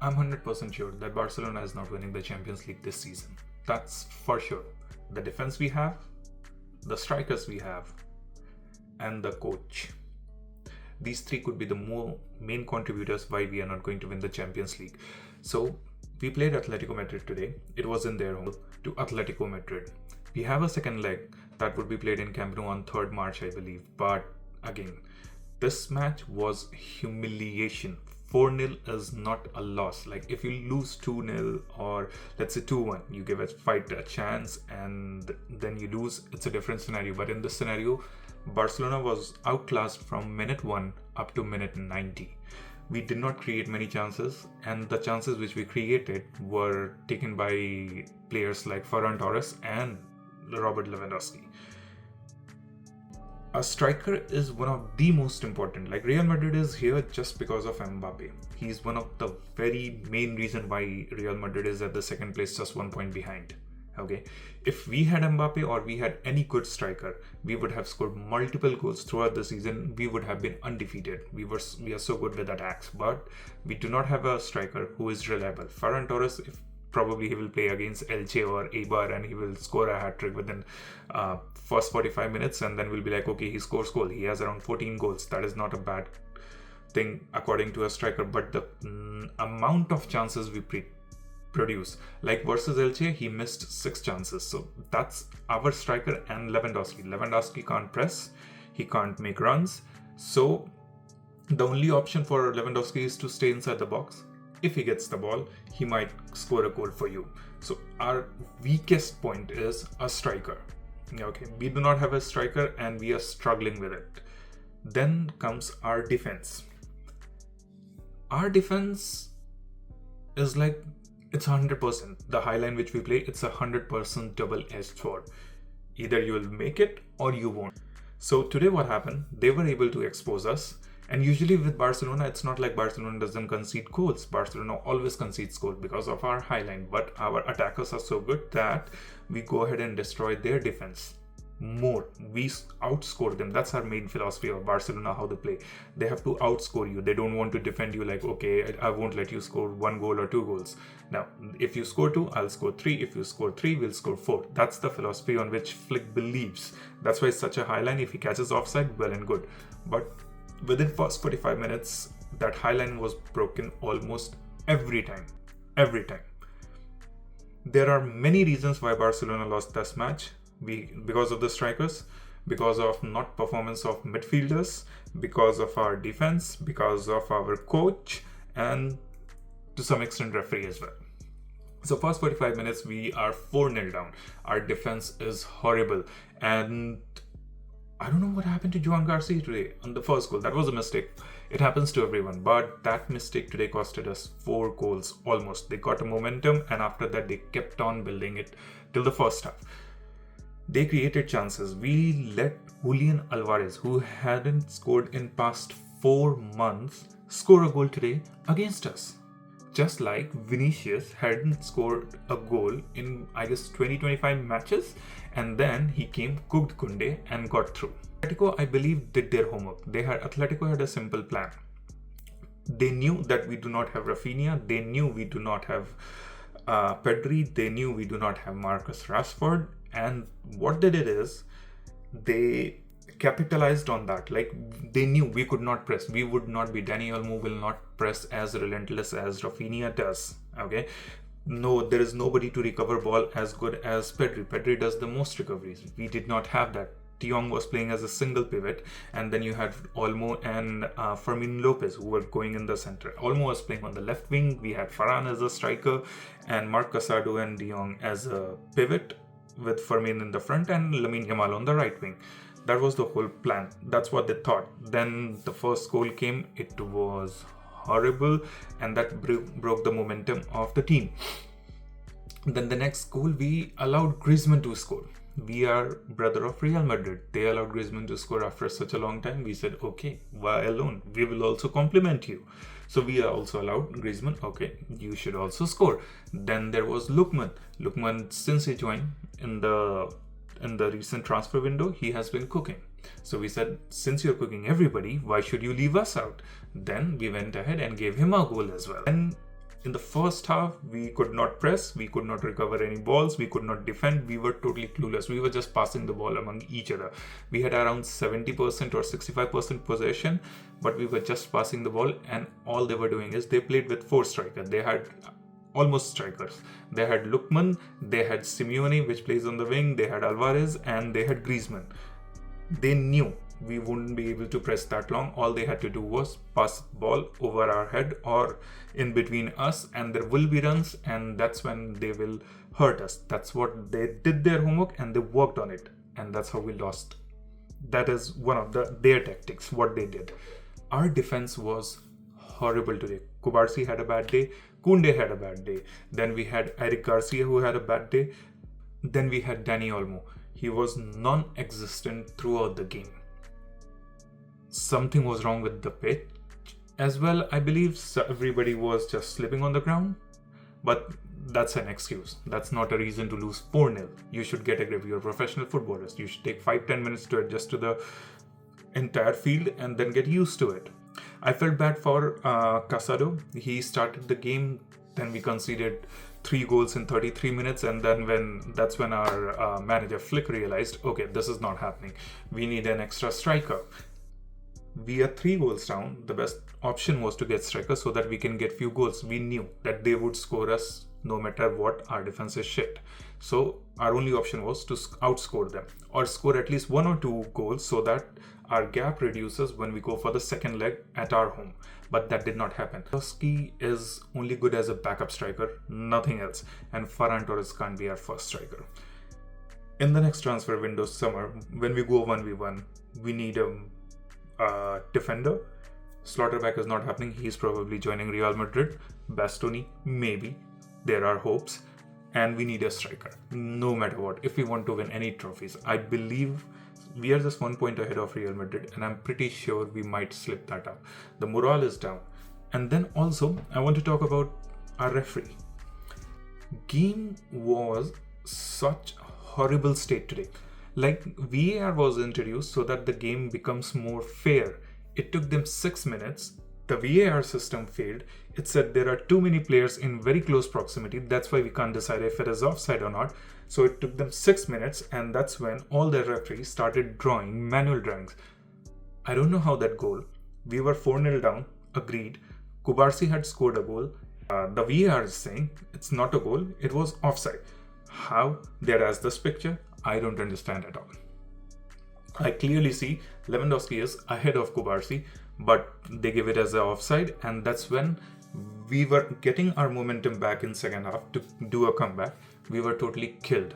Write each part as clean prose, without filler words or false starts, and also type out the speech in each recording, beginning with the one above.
I'm 100% sure that Barcelona is not winning the Champions League this season. That's for sure. The defense we have, the strikers we have, and the coach. These three could be the main contributors why we are not going to win the Champions League. So we played Atletico Madrid today. It was in their home to Atletico Madrid. We have a second leg that would be played in Camp Nou on 3rd March, I believe. But again, this match was humiliation. 4-0 is not a loss. Like if you lose 2-0 or let's say 2-1, you give a fight a chance and then you lose, it's a different scenario. But in this scenario, Barcelona was outclassed from minute 1 up to minute 90. We did not create many chances, and the chances which we created were taken by players like Ferran Torres and Robert Lewandowski. A striker is one of the most important. Like Real Madrid is here just because of Mbappe. He's one of the very main reason why Real Madrid is at the second place, just 1 point behind. Okay, if we had Mbappe or we had any good striker, we would have scored multiple goals throughout the season. We would have been undefeated. We are so good with attacks, but we do not have a striker who is reliable. Ferran Torres, probably he will play against Elche or Eibar and he will score a hat-trick within first 45 minutes, and then we'll be like, okay, he scores goal. He has around 14 goals. That is not a bad thing according to a striker, but the amount of chances we produce, like versus Elche, he missed 6 chances. So that's our striker and Lewandowski. Lewandowski can't press, he can't make runs. So the only option for Lewandowski is to stay inside the box. If he gets the ball, he might score a goal for you. So our weakest point is a striker. Okay, we do not have a striker and we are struggling with it. Then comes our defense. Our defense is like, it's 100%. The high line which we play, it's 100% double-edged sword. Either you will make it or you won't. So today what happened? They were able to expose us. And usually with Barcelona, it's not like Barcelona doesn't concede goals. Barcelona always concedes goals because of our high line. But our attackers are so good that we go ahead and destroy their defense more. We outscore them. That's our main philosophy of Barcelona, how they play. They have to outscore you. They don't want to defend you like, okay, I won't let you score 1 goal or 2 goals. Now, if you score 2, I'll score 3. If you score 3, we'll score 4. That's the philosophy on which Flick believes. That's why it's such a high line. If he catches offside, well and good. But within first 45 minutes, that high line was broken almost every time. Every time. There are many reasons why Barcelona lost this match. Because of the strikers, because of not performance of midfielders, because of our defense, because of our coach, and to some extent referee as well. So first 45 minutes, we are 4-0 down. Our defense is horrible. And I don't know what happened to Joan Garcia today on the first goal. That was a mistake. It happens to everyone. But that mistake today costed us 4 goals almost. They got a momentum and after that they kept on building it till the first half. They created chances. We let Julian Alvarez, who hadn't scored in past 4 months, score a goal today against us. Just like Vinicius hadn't scored a goal in, I guess, 20-25 matches, and then he came, cooked Kunde and got through. Atletico, I believe, did their homework. Atletico had a simple plan. They knew that we do not have Rafinha. They knew we do not have Pedri. They knew we do not have Marcus Rashford. And what they did is they capitalized on that. Like they knew we could not press. We would not be. Dani Olmo will not press as relentless as Rafinha does. Okay. No, there is nobody to recover ball as good as Pedri. Pedri does the most recoveries. We did not have that. De Jong was playing as a single pivot, and then you had Olmo and Fermin Lopez who were going in the center. Olmo was playing on the left wing. We had Varane as a striker, and Marc Casado and De Jong as a pivot, with Fermin in the front and Lamine Yamal on the right wing. That was the whole plan. That's what they thought. Then the first goal came. It was horrible, and that broke the momentum of the team. Then the next goal, we allowed Griezmann to score. We are brother of Real Madrid. They allowed Griezmann to score after such a long time. We said, okay, why alone? We will also compliment you. So we also allowed Griezmann, okay, you should also score. Then there was Lookman. Lookman, since he joined in the recent transfer window, he has been cooking. So we said, since you're cooking everybody, why should you leave us out? Then we went ahead and gave him a goal as well. And In the first half, we could not press, we could not recover any balls, we could not defend, we were totally clueless. We were just passing the ball among each other. We had around 70% or 65% possession, but we were just passing the ball, and all they were doing is they played with 4 strikers. They had almost strikers. They had Lukman, they had Simeone, which plays on the wing, they had Alvarez, and they had Griezmann. They knew we wouldn't be able to press that long. All they had to do was pass the ball over our head or in between us, and there will be runs, and that's when they will hurt us. That's what they did their homework and they worked on it, and that's how we lost. That is one of their tactics, what they did. Our defense was horrible today. Kubarsi had a bad day, Koundé had a bad day, then we had Eric Garcia who had a bad day, then we had Dani Olmo. He was non-existent throughout the game. Something was wrong with the pitch as well. I believe everybody was just slipping on the ground, but that's an excuse. That's not a reason to lose 4-0. You should get a grip. You're professional footballers. You should take 5-10 minutes to adjust to the entire field and then get used to it. I felt bad for Casado. He started the game, then we conceded 3 goals in 33 minutes, and then that's when our manager Flick realized, okay, this is not happening. We need an extra striker. We are 3 goals down. The best option was to get strikers so that we can get few goals. We knew that they would score us no matter what. Our defense is shit. So our only option was to outscore them or score at least 1 or 2 goals so that our gap reduces when we go for the second leg at our home. But that did not happen. Lewandowski is only good as a backup striker, nothing else. And Ferran Torres can't be our first striker. In the next transfer window summer, when we go 1v1, we need a defender. Slaughterback is not happening. He's probably joining Real Madrid. Bastoni, maybe. There are hopes. And we need a striker, no matter what, if we want to win any trophies. I believe we are just 1 point ahead of Real Madrid, and I'm pretty sure we might slip that up. The morale is down. And then also, I want to talk about our referee. Game was such a horrible state today. Like, VAR was introduced so that the game becomes more fair. It took them 6 minutes. The VAR system failed. It said there are too many players in very close proximity. That's why we can't decide if it is offside or not. So it took them 6 minutes, and that's when all the referees started drawing manual drawings. I don't know how that goal. We were 4-0 down, agreed. Kubarsi had scored a goal. The VAR is saying it's not a goal, it was offside. How? There is this picture. I don't understand at all. I clearly see Lewandowski is ahead of Kubarsi, but they give it as an offside, and that's when we were getting our momentum back in second half to do a comeback. We were totally killed.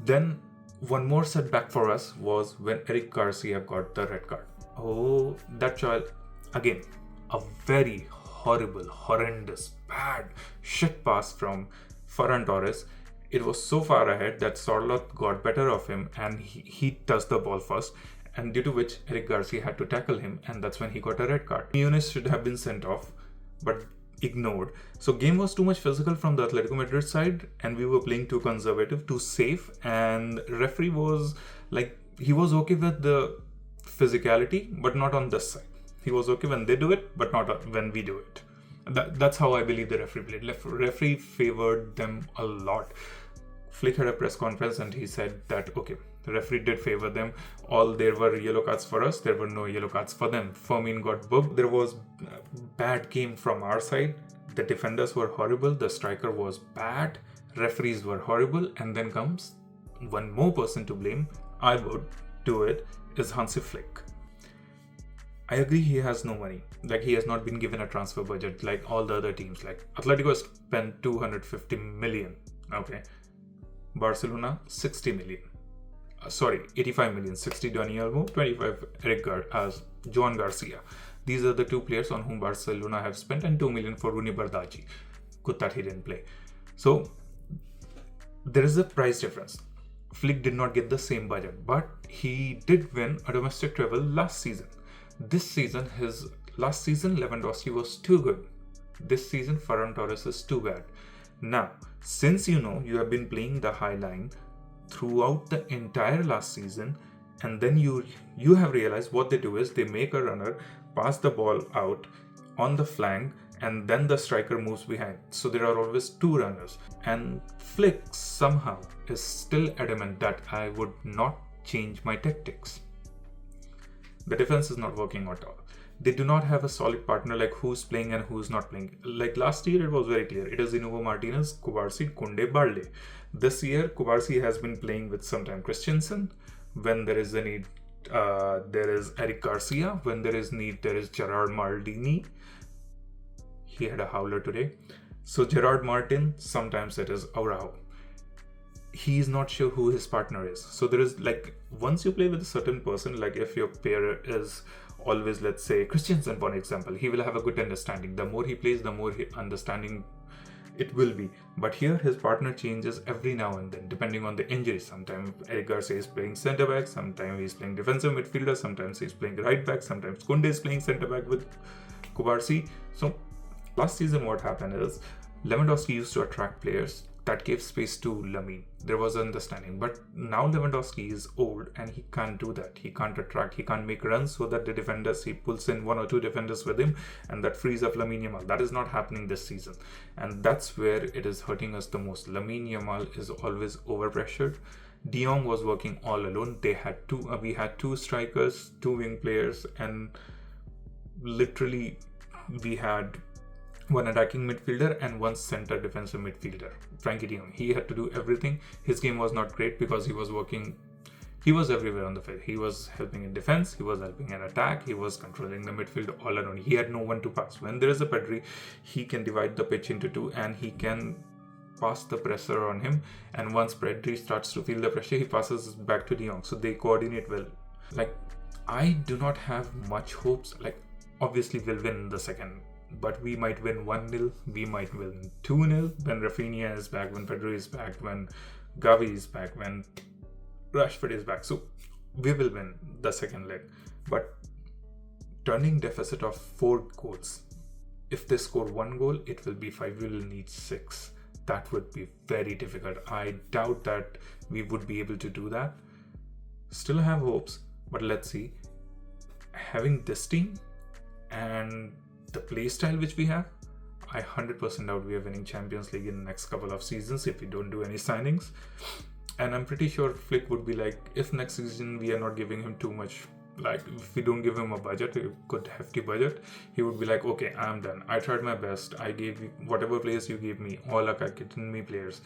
Then one more setback for us was when Eric Garcia got the red card. Oh, that child, again, a very horrible, horrendous, bad shit pass from Ferran Torres. It was so far ahead that Sorloth got better of him, and he touched the ball first, and due to which Eric Garcia had to tackle him, and that's when he got a red card. Muniz should have been sent off, but ignored. So game was too much physical from the Atletico Madrid side, and we were playing too conservative, too safe, and referee was like, he was okay with the physicality, but not on this side. He was okay when they do it, but not when we do it. That's how I believe the referee played. Referee favored them a lot. Flick had a press conference and he said that, okay, the referee did favor them. All there were yellow cards for us, there were no yellow cards for them. Fermin got booked. There was a bad game from our side. The defenders were horrible. The striker was bad. Referees were horrible. And then comes one more person to blame. I would do it, is Hansi Flick. I agree he has no money. Like, he has not been given a transfer budget like all the other teams. Like, Atletico spent 250 million. Okay. Barcelona, 60 million. 85 million. 60 Dani Olmo, 25 Joan Garcia. These are the 2 players on whom Barcelona have spent, and 2 million for Rooney Bardghji. Good that he didn't play. So, there is a price difference. Flick did not get the same budget, but he did win a domestic treble last season. This season, last season, Lewandowski was too good. This season, Ferran Torres is too bad. Now, since you have been playing the high line throughout the entire last season, and then you have realized what they do is they make a runner, pass the ball out on the flank, and then the striker moves behind. So there are always two runners. And Flick somehow is still adamant that I would not change my tactics. The defense is not working at all. They do not have a solid partner, like who's playing and who's not playing. Like last year, it was very clear. It is Inigo Martinez, Kubarsi, Kunde, Barley. This year, Kubarsi has been playing with sometime Christensen. When there is a need, there is Eric Garcia. When there is need, there is Gerard Maldini. He had a howler today. So Gerard Martin, sometimes it is Araujo. He is not sure who his partner is. So there is like, once you play with a certain person, like if your pair is always, let's say Christensen for example, he will have a good understanding. The more he plays, the more understanding it will be. But here his partner changes every now and then depending on the injury. Sometimes Eric Garcia is playing centre back, sometimes he's playing defensive midfielder, sometimes he's playing right back, sometimes Kunde is playing centre back with Kubarsi. So last season what happened is Lewandowski used to attract players that gave space to Lamine. There was understanding. But now Lewandowski is old and he can't do that. He can't attract, he can't make runs so that the defenders, he pulls in one or two defenders with him and that frees up Lamine Yamal. That is not happening this season. And that's where it is hurting us the most. Lamine Yamal is always overpressured. De Jong was working all alone. We had two strikers, two wing players, and literally we had one attacking midfielder and one center defensive midfielder, Frankie de Jong. He had to do everything. His game was not great because he was everywhere on the field. He was helping in defense, he was helping in attack, he was controlling the midfield all alone. He had no one to pass. When there is a Pedri, he can divide the pitch into two and he can pass the pressure on him. And once Pedri starts to feel the pressure, he passes back to de Jong. So they coordinate well. Like, I do not have much hopes. Like, obviously we'll win the second, but we might win 1-0, we might win 2-0 when Rafinha is back, when Pedro is back, when Gavi is back, when Rashford is back. So we will win the second leg. But turning deficit of 4 goals, if they score 1 goal, it will be 5. We will need 6. That would be very difficult. I doubt that we would be able to do that. Still have hopes, but let's see. Having this team and the play style which we have, I 100% doubt we are winning Champions League in the next couple of seasons if we don't do any signings. And I'm pretty sure Flick would be like, if next season we are not giving him too much, like if we don't give him a budget, a good hefty budget, he would be like, okay, I'm done. I tried my best. I gave you whatever players you gave me, all academy players.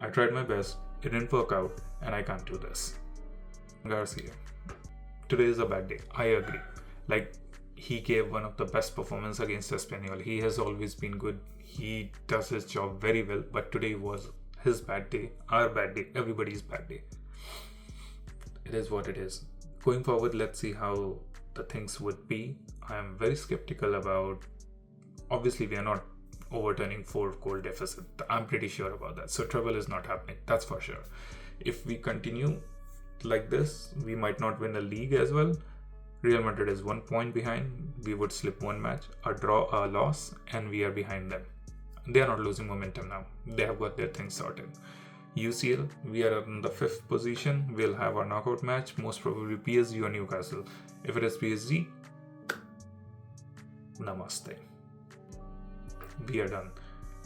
I tried my best. It didn't work out and I can't do this. Garcia. Today is a bad day. I agree. Like, he gave one of the best performances against Espanyol. He has always been good. He does his job very well. But today was his bad day, our bad day, everybody's bad day. It is what it is. Going forward, let's see how the things would be. I am very skeptical about... Obviously, we are not overturning 4-goal deficit. I'm pretty sure about that. So trouble is not happening. That's for sure. If we continue like this, we might not win the league as well. Real Madrid is 1 point behind. We would slip 1 match, a draw, a loss, and we are behind them. They are not losing momentum now. They have got their things sorted. UCL, we are in the 5th position. We'll have our knockout match, most probably PSG or Newcastle. If it is PSG, namaste. We are done.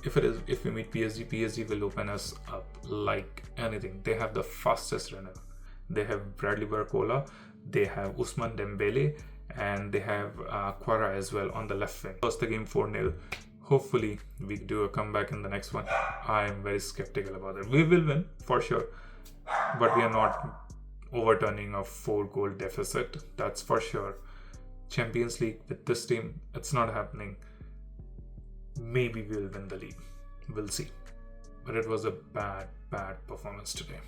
If we meet PSG will open us up like anything. They have the fastest runner. They have Bradley Barcola. They have Ousmane Dembele and they have Quara as well on the left wing. Lost the game 4-0. Hopefully we do a comeback in the next one. I am very skeptical about it. We will win for sure, but we are not overturning a 4-goal deficit. That's for sure. Champions League with this team, it's not happening. Maybe we'll win the league. We'll see. But it was a bad performance today.